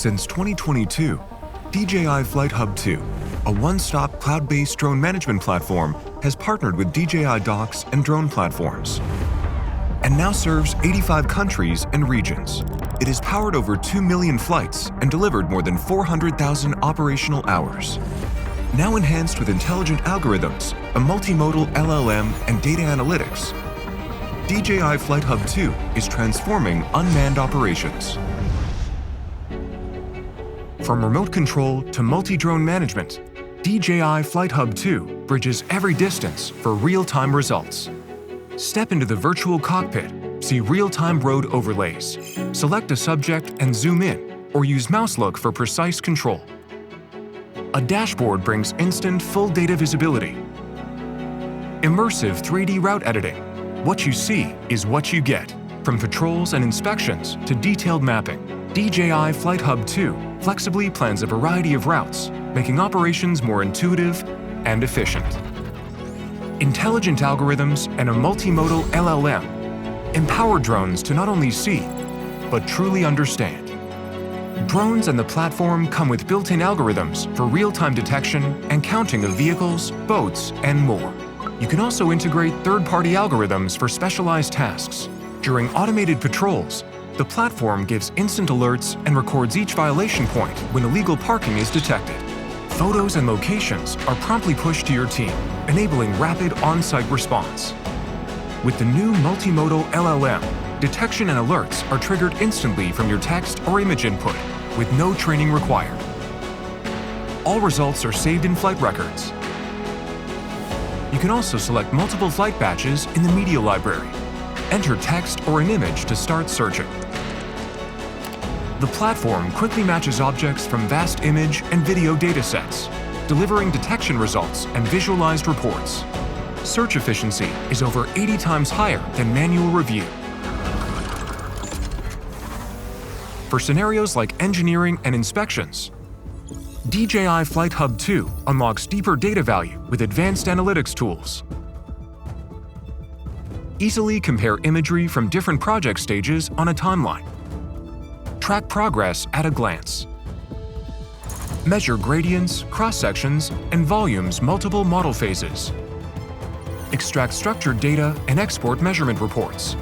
Since 2022, DJI Flight Hub 2, a one-stop cloud-based drone management platform, has partnered with DJI docks and drone platforms, and now serves 85 countries and regions. It has powered over 2 million flights and delivered more than 400,000 operational hours. Now enhanced with intelligent algorithms, a multimodal LLM, and data analytics, DJI Flight Hub 2 is transforming unmanned operations. From remote control to multi-drone management, DJI Flight Hub 2 bridges every distance for real-time results. Step into the virtual cockpit, see real-time road overlays, select a subject and zoom in, or use mouse look for precise control. A dashboard brings instant full data visibility. Immersive 3D route editing. What you see is what you get. From patrols and inspections to detailed mapping, DJI Flight Hub 2 flexibly plans a variety of routes, making operations more intuitive and efficient. Intelligent algorithms and a multimodal LLM empower drones to not only see, but truly understand. Drones and the platform come with built-in algorithms for real-time detection and counting of vehicles, boats, and more. You can also integrate third-party algorithms for specialized tasks. During automated patrols, the platform gives instant alerts and records each violation point when illegal parking is detected. Photos and locations are promptly pushed to your team, enabling rapid on-site response. With the new multimodal LLM, detection and alerts are triggered instantly from your text or image input, with no training required. All results are saved in flight records. You can also select multiple flight batches in the media library. Enter text or an image to start searching. The platform quickly matches objects from vast image and video datasets, delivering detection results and visualized reports. Search efficiency is over 80 times higher than manual review. For scenarios like engineering and inspections, DJI Flight Hub 2 unlocks deeper data value with advanced analytics tools. Easily compare imagery from different project stages on a timeline. Track progress at a glance. Measure gradients, cross-sections, and volumes multiple model phases. Extract structured data and export measurement reports.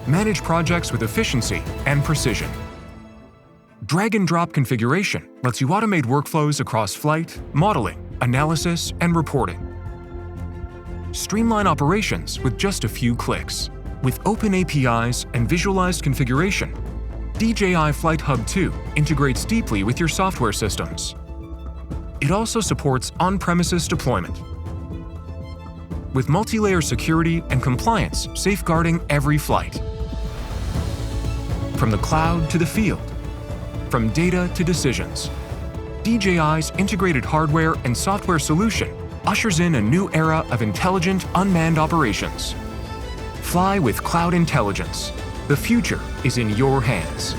Manage projects with efficiency and precision. Drag-and-drop configuration lets you automate workflows across flight, modeling, analysis, and reporting. Streamline operations with just a few clicks. With open APIs and visualized configuration, DJI Flight Hub 2 integrates deeply with your software systems. It also supports on-premises deployment, with multi-layer security and compliance safeguarding every flight. From the cloud to the field, from data to decisions, DJI's integrated hardware and software solution ushers in a new era of intelligent unmanned operations. Fly with cloud intelligence. The future is in your hands.